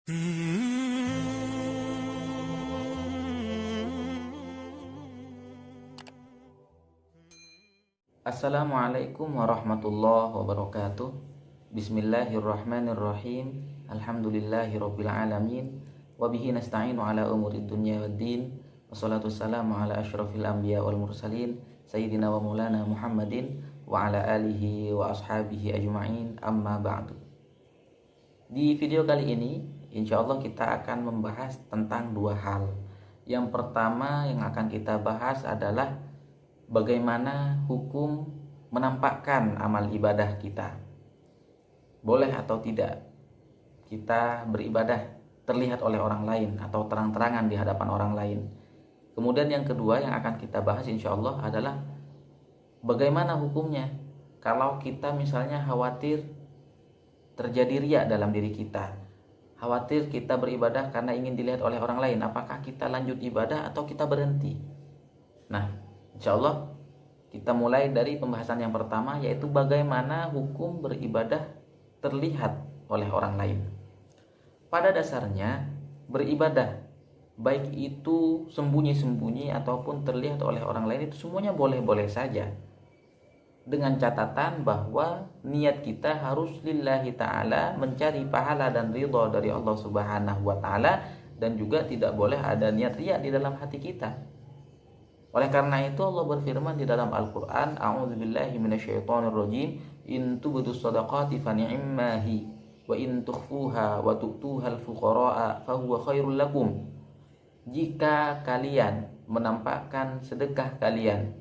Assalamualaikum warahmatullahi wabarakatuh. Bismillahirrahmanirrahim. Alhamdulillahirabbil alamin. Wa bihi nasta'inu ala umurid dunya waddin. Wassalatu wassalamu ala asyrafil anbiya wal mursalin sayyidina wa maulana Muhammadin wa ala alihi wa ashabihi ajma'in. Amma ba'du. Di video kali ini insyaallah kita akan membahas tentang dua hal. Yang pertama yang akan kita bahas adalah bagaimana hukum menampakkan amal ibadah kita. Boleh atau tidak kita beribadah terlihat oleh orang lain atau terang-terangan di hadapan orang lain. Kemudian yang kedua yang akan kita bahas insyaallah adalah bagaimana hukumnya kalau kita misalnya khawatir terjadi riya dalam diri kita. Khawatir kita beribadah karena ingin dilihat oleh orang lain. Apakah kita lanjut ibadah atau kita berhenti? Nah, insyaallah kita mulai dari pembahasan yang pertama, yaitu bagaimana hukum beribadah terlihat oleh orang lain. Pada dasarnya beribadah, baik itu sembunyi-sembunyi ataupun terlihat oleh orang lain, itu semuanya boleh-boleh saja, dengan catatan bahwa niat kita harus lillahi ta'ala, mencari pahala dan ridha dari Allah subhanahu wa ta'ala, dan juga tidak boleh ada niat riya di dalam hati kita. Oleh karena itu Allah berfirman di dalam Al-Quran, a'udzubillahi minasyaitonirrajim, in tubdus shadaqati fa ni'mahi wa in tukhfuha wa tu'tuhal fuqara'a fahuwa khairul lakum. Jika kalian menampakkan sedekah kalian,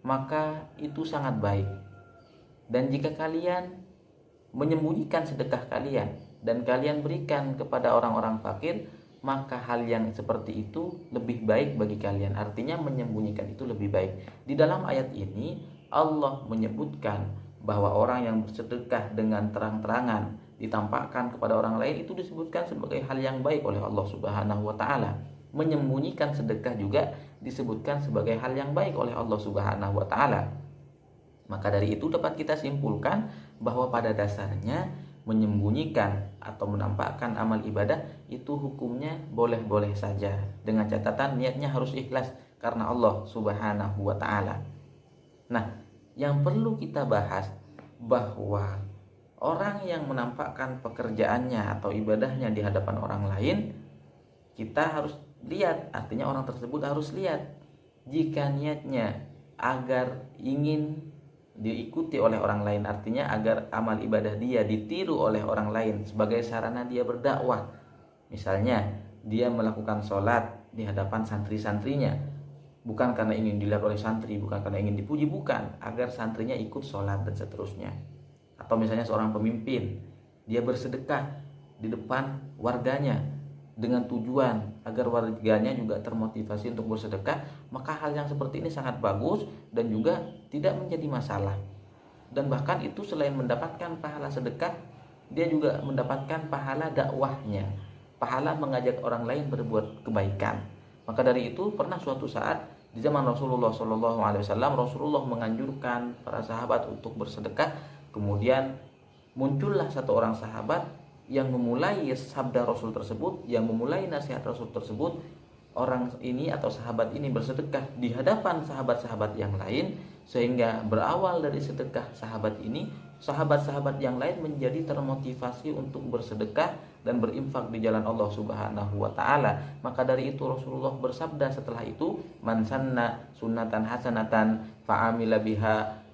maka itu sangat baik. Dan jika kalian menyembunyikan sedekah kalian dan kalian berikan kepada orang-orang fakir, maka hal yang seperti itu lebih baik bagi kalian. Artinya menyembunyikan itu lebih baik. Di dalam ayat ini Allah menyebutkan bahwa orang yang bersedekah dengan terang-terangan ditampakkan kepada orang lain itu disebutkan sebagai hal yang baik oleh Allah Subhanahu wa taala. Menyembunyikan sedekah juga disebutkan sebagai hal yang baik oleh Allah Subhanahu wa taala. Maka dari itu dapat kita simpulkan bahwa pada dasarnya menyembunyikan atau menampakkan amal ibadah itu hukumnya boleh-boleh saja, dengan catatan niatnya harus ikhlas karena Allah Subhanahu wa taala. Nah, yang perlu kita bahas bahwa orang yang menampakkan pekerjaannya atau ibadahnya di hadapan orang lain, kita harus lihat, artinya orang tersebut harus lihat. Jika niatnya agar ingin diikuti oleh orang lain, artinya agar amal ibadah dia ditiru oleh orang lain sebagai sarana dia berdakwah. Misalnya dia melakukan sholat di hadapan santri-santrinya, bukan karena ingin dilihat oleh santri, bukan karena ingin dipuji, bukan, agar santrinya ikut sholat dan seterusnya. Atau misalnya seorang pemimpin, dia bersedekah di depan warganya dengan tujuan agar warganya juga termotivasi untuk bersedekah, maka hal yang seperti ini sangat bagus dan juga tidak menjadi masalah. Dan bahkan itu selain mendapatkan pahala sedekah, dia juga mendapatkan pahala dakwahnya, pahala mengajak orang lain berbuat kebaikan. Maka dari itu pernah suatu saat di zaman Rasulullah SAW, Rasulullah menganjurkan para sahabat untuk bersedekah. Kemudian muncullah satu orang sahabat yang memulai sabda Rasul tersebut, yang memulai nasihat Rasul tersebut. Orang ini atau sahabat ini bersedekah di hadapan sahabat-sahabat yang lain, sehingga berawal dari sedekah sahabat ini, sahabat-sahabat yang lain menjadi termotivasi untuk bersedekah dan berinfak di jalan Allah Subhanahu wa taala. Maka dari itu Rasulullah bersabda setelah itu, man sanna sunnatan hasanatan fa amila biha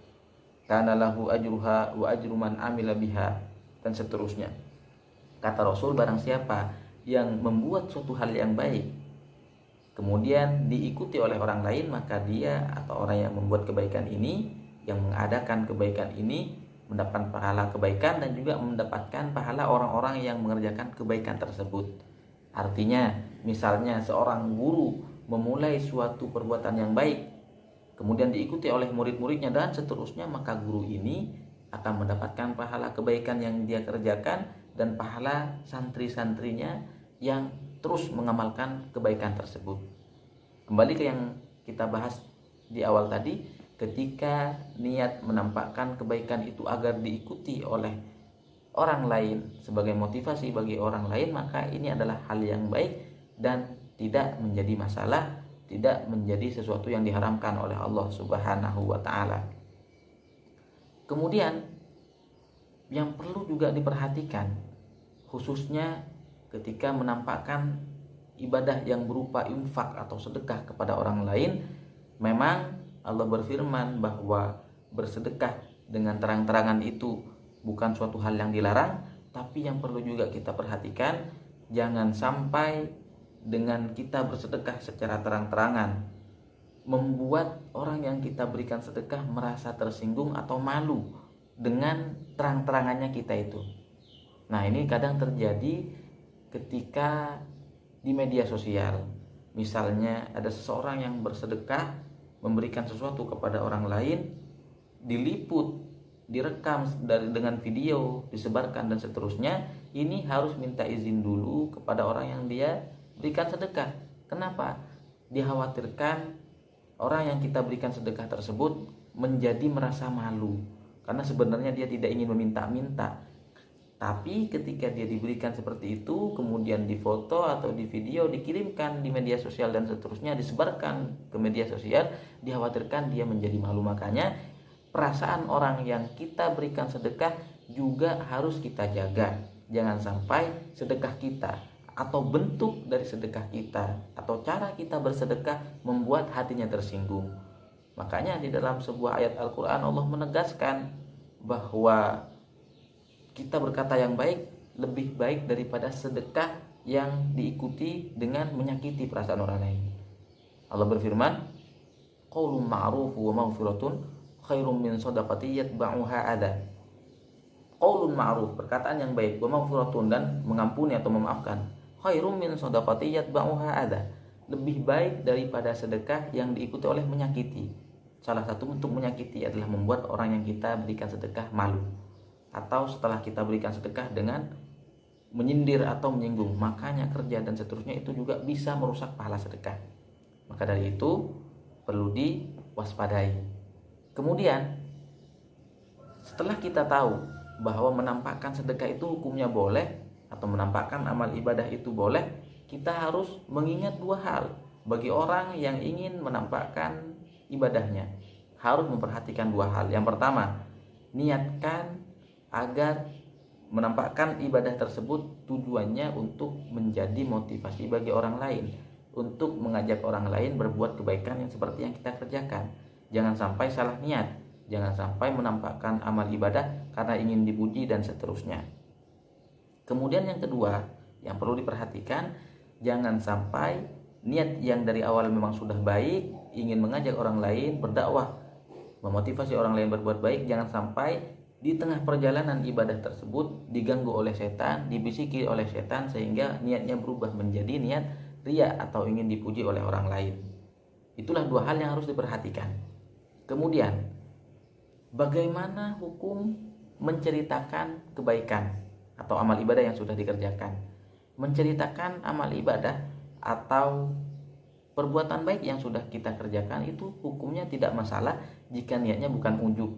kana lahu ajruha wa ajru man amila biha, dan seterusnya. Kata Rasul, barang siapa yang membuat suatu hal yang baik kemudian diikuti oleh orang lain, maka dia atau orang yang membuat kebaikan ini, yang mengadakan kebaikan ini, mendapat pahala kebaikan dan juga mendapatkan pahala orang-orang yang mengerjakan kebaikan tersebut. Artinya misalnya seorang guru memulai suatu perbuatan yang baik kemudian diikuti oleh murid-muridnya dan seterusnya, maka guru ini akan mendapatkan pahala kebaikan yang dia kerjakan dan pahala santri-santrinya yang terus mengamalkan kebaikan tersebut. Kembali ke yang kita bahas di awal tadi, ketika niat menampakkan kebaikan itu agar diikuti oleh orang lain, sebagai motivasi bagi orang lain, maka ini adalah hal yang baik dan tidak menjadi masalah, tidak menjadi sesuatu yang diharamkan oleh Allah Subhanahu wa taala. Kemudian yang perlu juga diperhatikan, khususnya ketika menampakkan ibadah yang berupa infak atau sedekah kepada orang lain, memang Allah berfirman bahwa bersedekah dengan terang-terangan itu bukan suatu hal yang dilarang, tapi yang perlu juga kita perhatikan, jangan sampai dengan kita bersedekah secara terang-terangan membuat orang yang kita berikan sedekah merasa tersinggung atau malu dengan terang-terangannya kita itu. Nah, ini kadang terjadi ketika di media sosial. Misalnya ada seseorang yang bersedekah, memberikan sesuatu kepada orang lain, diliput, direkam dengan video, disebarkan dan seterusnya. Ini harus minta izin dulu kepada orang yang dia berikan sedekah. Kenapa? Dikhawatirkan orang yang kita berikan sedekah tersebut menjadi merasa malu, karena sebenarnya dia tidak ingin meminta-minta. Tapi ketika dia diberikan seperti itu, kemudian difoto atau di video, dikirimkan di media sosial dan seterusnya, disebarkan ke media sosial, dikhawatirkan dia menjadi malu. Makanya perasaan orang yang kita berikan sedekah juga harus kita jaga. Jangan sampai sedekah kita atau bentuk dari sedekah kita atau cara kita bersedekah membuat hatinya tersinggung. Makanya di dalam sebuah ayat Al-Quran Allah menegaskan bahwa kita berkata yang baik lebih baik daripada sedekah yang diikuti dengan menyakiti perasaan orang lain. Allah berfirman, qaulun ma'ruf wa maghfiratun khairum min shadaqati yatba'uha adha. Qaulun ma'ruf, perkataan yang baik, wa maghfiratun, dan mengampuni atau memaafkan, khairum min shadaqati yatba'uha adha, lebih baik daripada sedekah yang diikuti oleh menyakiti. Salah satu bentuk menyakiti adalah membuat orang yang kita berikan sedekah malu, atau setelah kita berikan sedekah dengan menyindir atau menyinggung, makanya kerja dan seterusnya, itu juga bisa merusak pahala sedekah. Maka dari itu perlu diwaspadai. Kemudian setelah kita tahu bahwa menampakkan sedekah itu hukumnya boleh, atau menampakkan amal ibadah itu boleh, kita harus mengingat dua hal. Bagi orang yang ingin menampakkan ibadahnya, harus memperhatikan dua hal. Yang pertama, niatkan agar menampakkan ibadah tersebut tujuannya untuk menjadi motivasi bagi orang lain, untuk mengajak orang lain berbuat kebaikan yang seperti yang kita kerjakan. Jangan sampai salah niat, jangan sampai menampakkan amal ibadah karena ingin dipuji dan seterusnya. Kemudian yang kedua yang perlu diperhatikan, jangan sampai niat yang dari awal memang sudah baik, ingin mengajak orang lain berdakwah, memotivasi orang lain berbuat baik, jangan sampai di tengah perjalanan ibadah tersebut diganggu oleh setan, dibisiki oleh setan, sehingga niatnya berubah menjadi niat riya atau ingin dipuji oleh orang lain. Itulah dua hal yang harus diperhatikan. Kemudian, bagaimana hukum menceritakan kebaikan atau amal ibadah yang sudah dikerjakan? Menceritakan amal ibadah atau perbuatan baik yang sudah kita kerjakan itu hukumnya tidak masalah jika niatnya bukan ujub,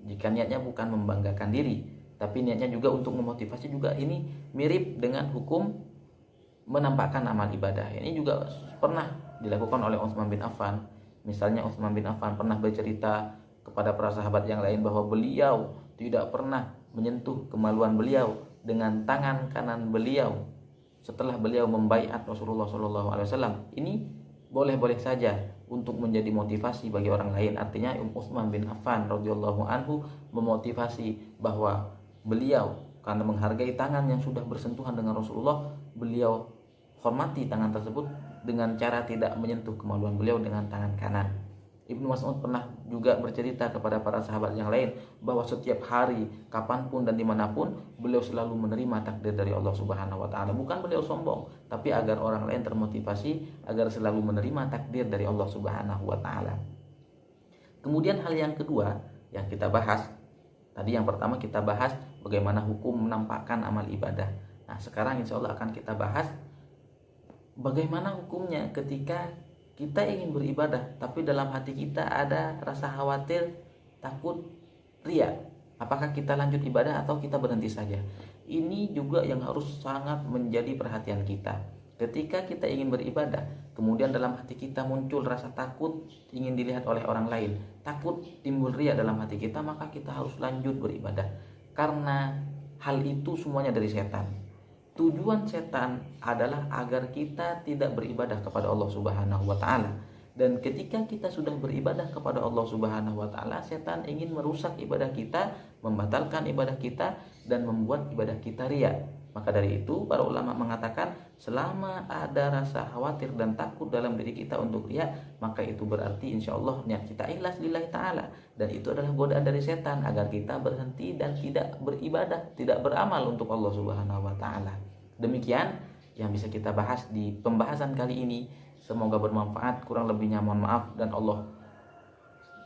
jika niatnya bukan membanggakan diri, tapi niatnya juga untuk memotivasi. Juga ini mirip dengan hukum menampakkan amal ibadah. Ini juga pernah dilakukan oleh Utsman bin Affan. Misalnya Utsman bin Affan pernah bercerita kepada para sahabat yang lain bahwa beliau tidak pernah menyentuh kemaluan beliau dengan tangan kanan beliau setelah beliau membaiat Rasulullah SAW. Ini boleh-boleh saja untuk menjadi motivasi bagi orang lain. Artinya Utsman bin Affan radhiyallahu anhu memotivasi bahwa beliau karena menghargai tangan yang sudah bersentuhan dengan Rasulullah, beliau hormati tangan tersebut dengan cara tidak menyentuh kemaluan beliau dengan tangan kanan. Ibnu Mas'ud pernah juga bercerita kepada para sahabat yang lain bahwa setiap hari, kapanpun dan dimanapun, beliau selalu menerima takdir dari Allah Subhanahu wa Ta'ala. Bukan beliau sombong, tapi agar orang lain termotivasi agar selalu menerima takdir dari Allah Subhanahu wa Ta'ala. Kemudian hal yang kedua yang kita bahas, tadi yang pertama kita bahas bagaimana hukum menampakkan amal ibadah. Nah, sekarang insya Allah akan kita bahas bagaimana hukumnya ketika kita ingin beribadah tapi dalam hati kita ada rasa khawatir, takut riya Apakah kita lanjut ibadah atau kita berhenti saja? Ini juga yang harus sangat menjadi perhatian kita. Ketika kita ingin beribadah, kemudian dalam hati kita muncul rasa takut ingin dilihat oleh orang lain, takut timbul riya dalam hati kita, maka kita harus lanjut beribadah. Karena hal itu semuanya dari setan. Tujuan setan adalah agar kita tidak beribadah kepada Allah Subhanahu wa taala. Dan ketika kita sudah beribadah kepada Allah Subhanahu wa taala, setan ingin merusak ibadah kita, membatalkan ibadah kita, dan membuat ibadah kita riya. Maka dari itu para ulama mengatakan selama ada rasa khawatir dan takut dalam diri kita untuk riya, maka itu berarti insya Allah niat kita ikhlas lillahi ta'ala. Dan itu adalah godaan dari setan agar kita berhenti dan tidak beribadah, tidak beramal untuk Allah Subhanahu wa ta'ala. Demikian yang bisa kita bahas di pembahasan kali ini. Semoga bermanfaat, kurang lebihnya mohon maaf, dan Allah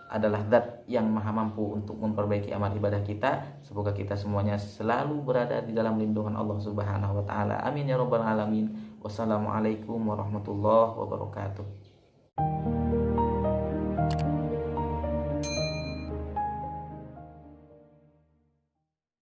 adalah zat yang maha mampu untuk memperbaiki amal ibadah kita. Semoga kita semuanya selalu berada di dalam lindungan Allah Subhanahu wa taala. Amin ya rabbal alamin. Wassalamualaikum warahmatullahi wabarakatuh.